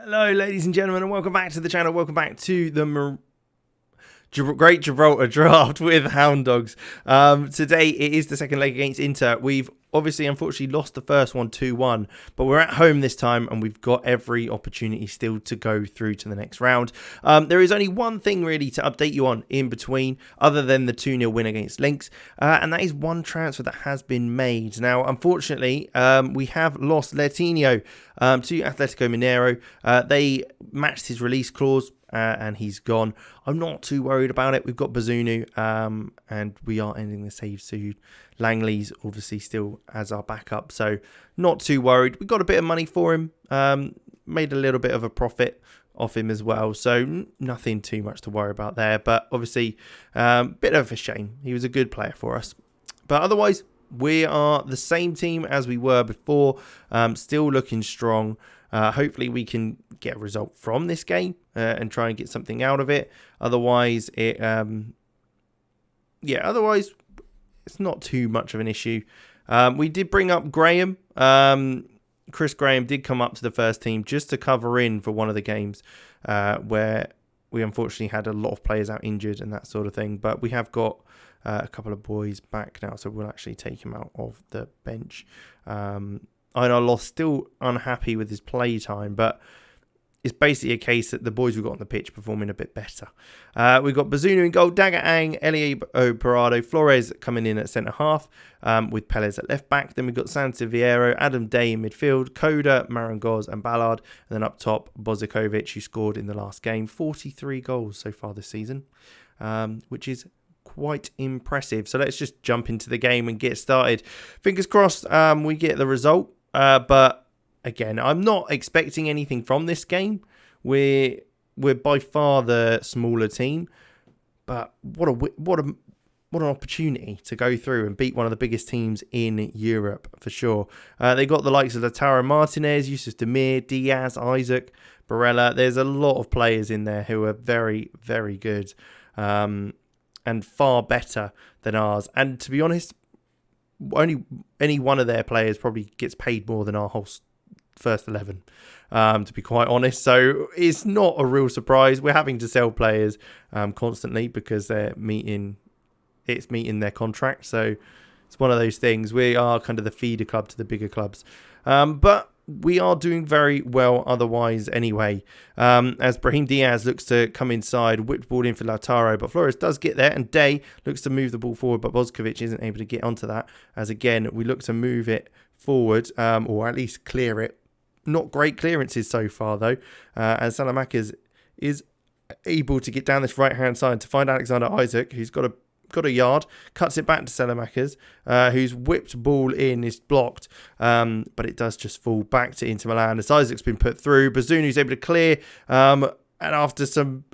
Hello, ladies and gentlemen, and welcome back to the channel. Welcome back to the Great Gibraltar Draft with Hound Dogs. Today, it is the second leg against Inter. We've obviously, unfortunately, lost the first one 2-1, but we're at home this time, and we've got every opportunity still to go through to the next round. There is only one thing really to update you on in between, other than the 2-0 win against Lynx, and that is one transfer that has been made. Now, unfortunately, we have lost Letinho to Atletico Mineiro. They matched his release clause, and he's gone. I'm not too worried about it. We've got Bazunu, and we are ending the save soon. Langley's obviously still as our backup, so not too worried. We got a bit of money for him, made a little bit of a profit off him as well, so nothing too much to worry about there. But obviously, bit of a shame. He was a good player for us. But otherwise, we are the same team as we were before, still looking strong. Hopefully we can get a result from this game and try and get something out of it. Otherwise, otherwise it's not too much of an issue. We did bring up Graham. Chris Graham did come up to the first team just to cover in for one of the games where we unfortunately had a lot of players out injured and that sort of thing. But we have got a couple of boys back now, so we'll actually take him out of the bench. Einar still unhappy with his play time, but it's basically a case that the boys we've got on the pitch performing a bit better. We've got Bazunu in goal, Dagger Ang, Elie Parado, Flores coming in at centre-half, with Pelez at left-back. Then we've got Santiviero, Adam Day in midfield, Koda, Marangoz and Ballard. And then up top, Bozikovic, who scored in the last game. 43 goals so far this season, which is quite impressive. So let's just jump into the game and get started. Fingers crossed we get the result. But again, I'm not expecting anything from this game. We're by far the smaller team, but what an opportunity to go through and beat one of the biggest teams in Europe for sure. They got the likes of Lautaro Martinez, Yusuf Demir, Diaz, Isaac, Barella. There's a lot of players in there who are very, very good, and far better than ours. And to be honest, only any one of their players probably gets paid more than our whole first 11, to be quite honest. So it's not a real surprise. We're having to sell players constantly because they're meeting their contract. So it's one of those things. We are kind of the feeder club to the bigger clubs, but we are doing very well otherwise anyway. As Brahim Diaz looks to come inside, whipped ball in for Lautaro, but Flores does get there, and Day looks to move the ball forward, but Bozikovic isn't able to get onto that, as again we look to move it forward, or at least clear it. Not great clearances so far though, as Salamakers is able to get down this right hand side to find Alexander Isaac, who's got a yard, cuts it back to Salamakers, whose whipped ball in is blocked, but it does just fall back to Inter Milan as Isaac's been put through. Bazunu's able to clear, and after some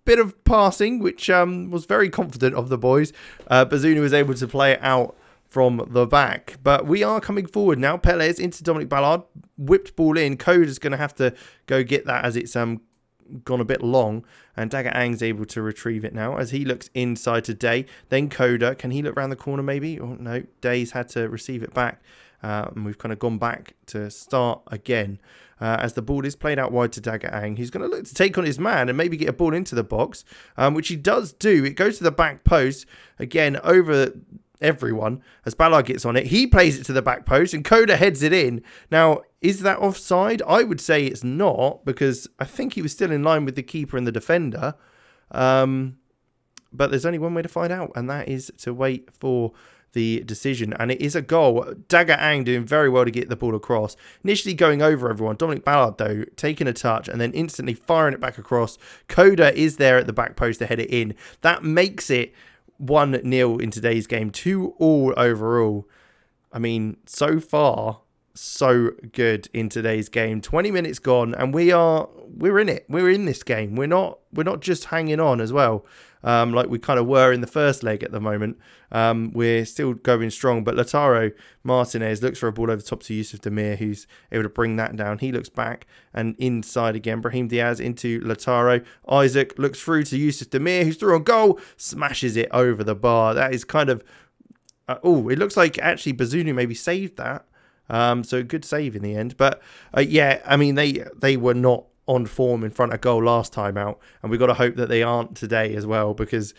bit of passing, which was very confident of the boys, Bazunu was able to play it out from the back. But we are coming forward now. Pelez into Dominic Ballard, whipped ball in. Coda's going to have to go get that as it's gone a bit long, and Dagger Ang's able to retrieve it now as he looks inside to Day. Then Koda, can he look around the corner maybe? Oh no, Day's had to receive it back, and we've kind of gone back to start again, as the ball is played out wide to Dagger Ang, who's going to look to take on his man and maybe get a ball into the box, which he does do. It goes to the back post again over everyone as Ballard gets on it. He plays it to the back post and Koda heads it in. Now, is that offside? I would say it's not, because I think he was still in line with the keeper and the defender. But there's only one way to find out, and that is to wait for the decision. And it is a goal. Dagger Ang doing very well to get the ball across. Initially going over everyone. Dominic Ballard, though, taking a touch and then instantly firing it back across. Koda is there at the back post to head it in. That makes it 1-0 in today's game. 2-2 overall. I mean, so far, so good in today's game. 20 minutes gone, and we're in it. We're in this game. We're not just hanging on as well, like we kind of were in the first leg at the moment. We're still going strong, but Lautaro Martinez looks for a ball over the top to Yusuf Demir, who's able to bring that down. He looks back and inside again. Brahim Diaz into Lautaro. Isaac looks through to Yusuf Demir, who's through on goal, smashes it over the bar. That is kind of... it looks like actually Bazunu maybe saved that. So good save in the end. But yeah, I mean, they were not on form in front of goal last time out, and we've got to hope that they aren't today as well, because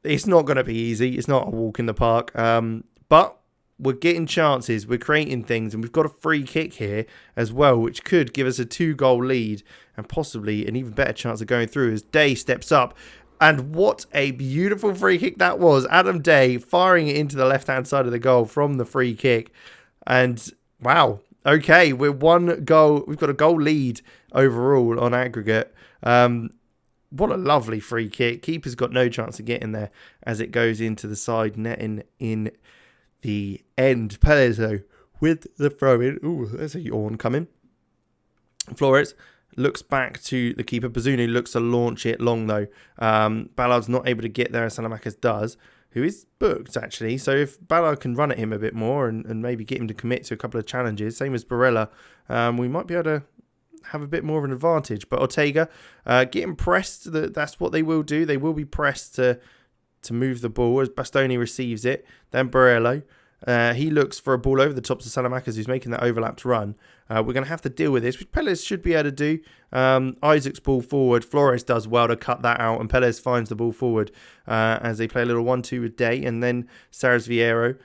it's not going to be easy. It's not a walk in the park, but we're getting chances, we're creating things, and we've got a free kick here as well, which could give us a 2-goal lead and possibly an even better chance of going through as Day steps up. And what a beautiful free kick that was. Adam Day firing it into the left-hand side of the goal from the free kick. And wow, okay, we're 1 goal. We've got a goal lead overall on aggregate. What a lovely free kick. Keeper's got no chance of getting there as it goes into the side netting in the end. Pelé with the throw-in. Ooh, there's a yawn coming. Flores looks back to the keeper. Bazunu looks to launch it long, though. Ballard's not able to get there as Salamakers does, who is booked, actually. So if Ballard can run at him a bit more and maybe get him to commit to a couple of challenges, same as Barella, we might be able to have a bit more of an advantage. But Ortega getting pressed, that's what they will do. They will be pressed to move the ball as Bastoni receives it. Then Barello. He looks for a ball over the top to Salamakers, who's making that overlapped run. We're going to have to deal with this, which Pelez should be able to do. Isaac's ball forward. Flores does well to cut that out, and Pelez finds the ball forward as they play a little 1-2 with Day. And then Saras Vieiro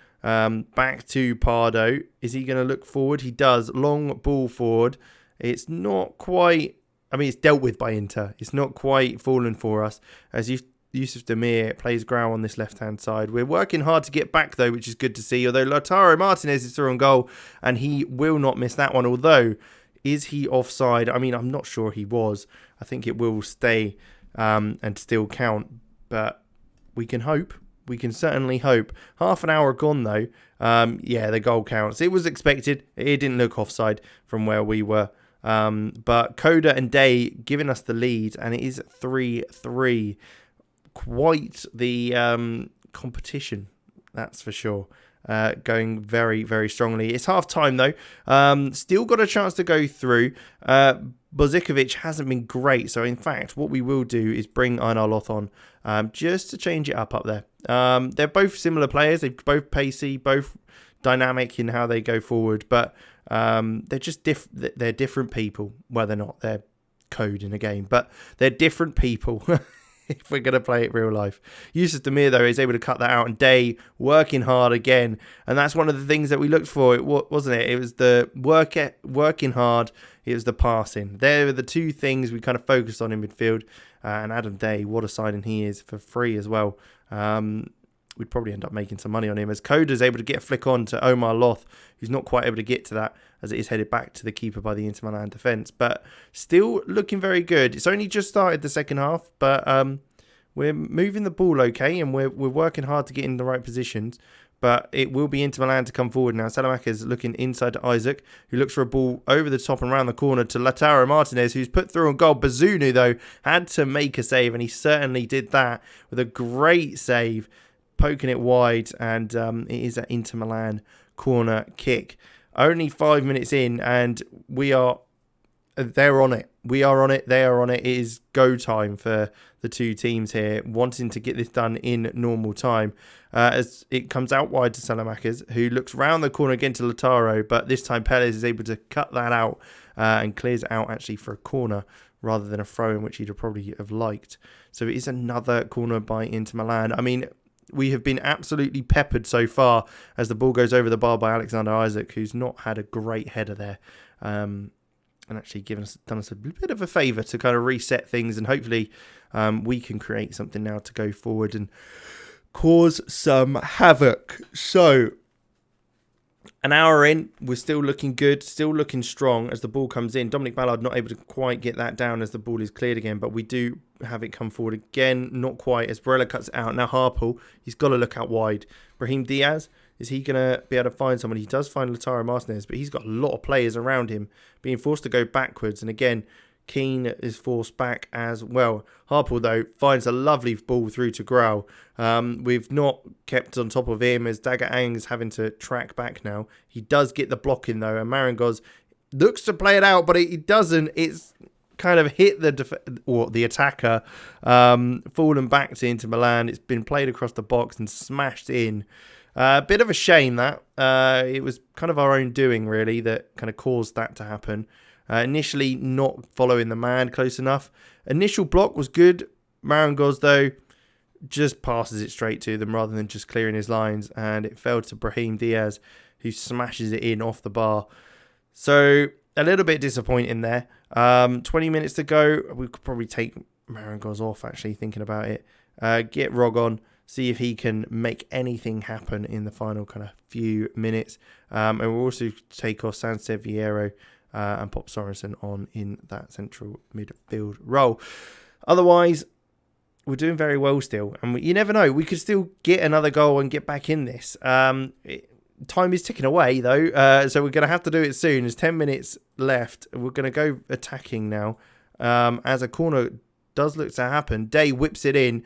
back to Pardo. Is he going to look forward? He does. Long ball forward. It's not quite... I mean, it's dealt with by Inter. It's not quite fallen for us. As Yusuf Demir plays Grau on this left-hand side. We're working hard to get back, though, which is good to see. Although Lautaro Martinez is through on goal, and he will not miss that one. Although, is he offside? I mean, I'm not sure he was. I think it will stay and still count. But we can hope. We can certainly hope. Half an hour gone, though. Yeah, the goal counts. It was expected. It didn't look offside from where we were. But Coda and Day giving us the lead, and it is 3-3. Quite the competition, that's for sure. Going very, very strongly. It's half time though. Still got a chance to go through. Bozikovic hasn't been great, so in fact, what we will do is bring Einar Loth on just to change it up there. They're both similar players. They're both pacey, both dynamic in how they go forward, but they're just they're different people. Well, they're not. They're code in a game, but they're different people. If we're going to play it real life. Yusuf Demir, though, is able to cut that out, and Day working hard again. And that's one of the things that we looked for, wasn't it? It was the working hard, it was the passing. They were the two things we kind of focused on in midfield. And Adam Day, what a signing he is for free as well. We'd probably end up making some money on him, as Coda's able to get a flick on to Omar Loth, who's not quite able to get to that, as it is headed back to the keeper by the Inter Milan defence. But still looking very good. It's only just started the second half, but we're moving the ball okay, and we're working hard to get in the right positions. But it will be Inter Milan to come forward now. Salamakers looking inside to Isaac, who looks for a ball over the top and around the corner to Lautaro Martinez, who's put through on goal. Bazunu, though, had to make a save, and he certainly did that with a great save, poking it wide, and it is an Inter Milan corner kick. Only 5 minutes in, and they're on it. We are on it. They are on it. It is go time for the two teams here, wanting to get this done in normal time. As it comes out wide to Salamakers, who looks round the corner again to Lautaro, but this time Perez is able to cut that out and clears it out actually for a corner rather than a throw, in which he'd probably have liked. So it is another corner by Inter Milan. I mean, we have been absolutely peppered so far as the ball goes over the bar by Alexander Isaac, who's not had a great header there. And actually done us a bit of a favour to kind of reset things, and hopefully we can create something now to go forward and cause some havoc. So, an hour in, we're still looking good, still looking strong as the ball comes in. Dominic Ballard not able to quite get that down as the ball is cleared again, but we do have it come forward again, not quite, as Barella cuts it out. Now Harpel, he's got to look out wide. Brahim Diaz, is he going to be able to find someone? He does find Lautaro Martinez, but he's got a lot of players around him, being forced to go backwards. And again, Keane is forced back as well. Harpel, though, finds a lovely ball through to Grau. We've not kept on top of him, as Dagger Ang's having to track back now. He does get the block in, though, and Marangos looks to play it out, but he doesn't. It's kind of hit the attacker, fallen back to Inter Milan. It's been played across the box and smashed in. Bit of a shame that. It was kind of our own doing, really, that kind of caused that to happen. Initially not following the man close enough. Initial block was good. Marangos, though, just passes it straight to them rather than just clearing his lines. And it fell to Brahim Diaz, who smashes it in off the bar. So a little bit disappointing there. 20 minutes to go. We could probably take Marangos off, actually, thinking about it. Get Rog on. See if he can make anything happen in the final kind of few minutes. And we'll also take off Sanseviero and pop Sorensen on in that central midfield role. Otherwise, we're doing very well still. And you never know. We could still get another goal and get back in this. Time is ticking away, though. So we're going to have to do it soon. There's 10 minutes left. We're going to go attacking now. As a corner does look to happen. Day whips it in.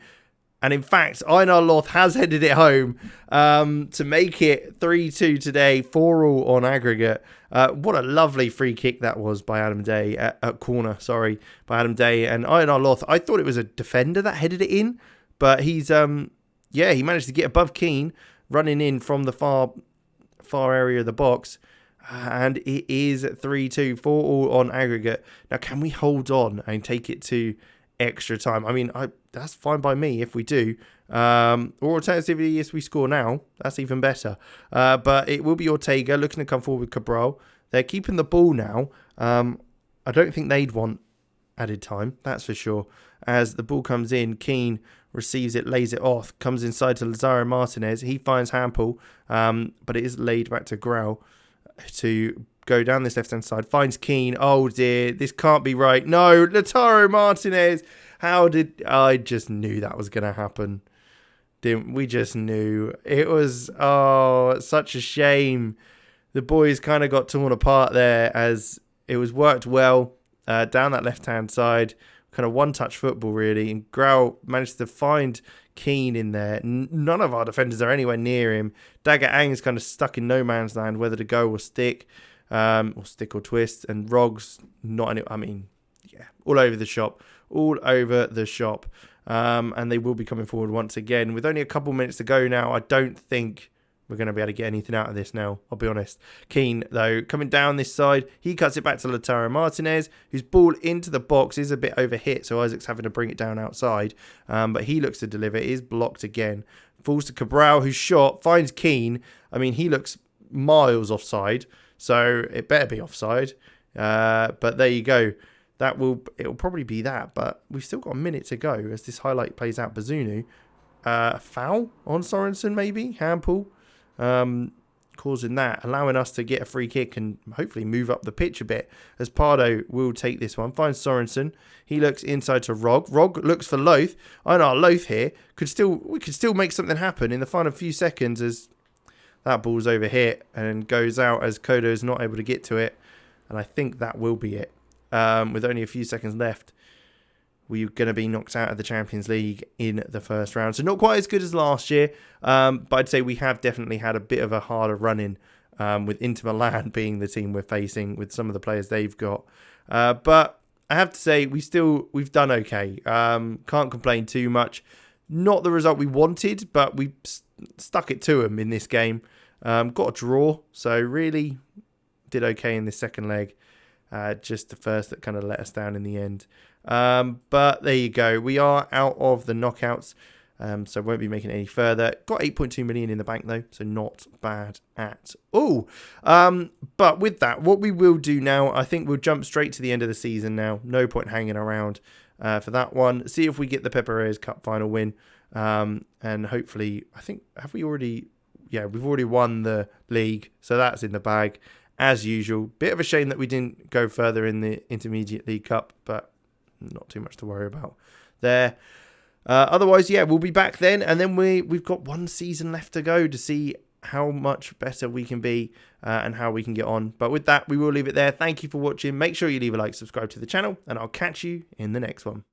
And in fact, Einar Loth has headed it home to make it 3-2 today, 4-4 on aggregate. What a lovely free kick that was by Adam Day, by Adam Day. And Einar Loth, I thought it was a defender that headed it in, but he's, he managed to get above Keane, running in from the far area of the box. And it is 3-2, 4-4 on aggregate. Now, can we hold on and take it to extra time? I mean, that's fine by me if we do. Or alternatively, if we score now, that's even better. But it will be Ortega looking to come forward with Cabral. They're keeping the ball now. I don't think they'd want added time, that's for sure. As the ball comes in, Keane receives it, lays it off, comes inside to Lazaro Martinez. He finds Hampel, but it is laid back to Grau to go down this left-hand side. Finds Keane. Oh, dear. This can't be right. No, Lautaro Martinez. I just knew that was going to happen. Didn't we? Just knew. It was, such a shame. The boys kind of got torn apart there as it was worked well down that left-hand side. Kind of one-touch football, really. And Grau managed to find Keane in there. None of our defenders are anywhere near him. Dagger Ang's kind of stuck in no man's land, whether to go or stick. Or stick or twist. And Rog's not any, all over the shop. All over the shop. And they will be coming forward once again. With only a couple minutes to go now, I don't think we're going to be able to get anything out of this now, I'll be honest. Keane, though, coming down this side. He cuts it back to Lautaro Martinez, whose ball into the box is a bit overhit, so Isaac's having to bring it down outside. But he looks to deliver. It is blocked again. Falls to Cabral, whose shot finds Keane. I mean, he looks miles offside, so it better be offside. But there you go. It'll probably be that, but we've still got a minute to go as this highlight plays out. Bazunu, foul on Sorensen, maybe Hampel, causing that, allowing us to get a free kick and hopefully move up the pitch a bit. As Pardo will take this one, finds Sorensen. He looks inside to Rog. Rog looks for Loth. I know Loth here we could still make something happen in the final few seconds as that ball's overhit and goes out as Kodo is not able to get to it, and I think that will be it. With only a few seconds left, we're going to be knocked out of the Champions League in the first round. So not quite as good as last year, but I'd say we have definitely had a bit of a harder run-in with Inter Milan being the team we're facing with some of the players they've got. But I have to say, we've done okay. Can't complain too much. Not the result we wanted, but we stuck it to them in this game. Got a draw, so really did okay in this second leg. Just the first that kind of let us down in the end. But there you go. We are out of the knockouts, so won't be making it any further. Got 8.2 million in the bank, though, so not bad at all. But with that, what we will do now, I think we'll jump straight to the end of the season now. No point hanging around for that one. See if we get the Pepe Reyes Cup final win. And hopefully, I think, we've already won the league, so that's in the bag. As usual, bit of a shame that we didn't go further in the Intermediate League Cup, but not too much to worry about there. Otherwise, we'll be back then, and then we've got one season left to go to see how much better we can be and how we can get on. But with that, we will leave it there. Thank you for watching. Make sure you leave a like, subscribe to the channel, and I'll catch you in the next one.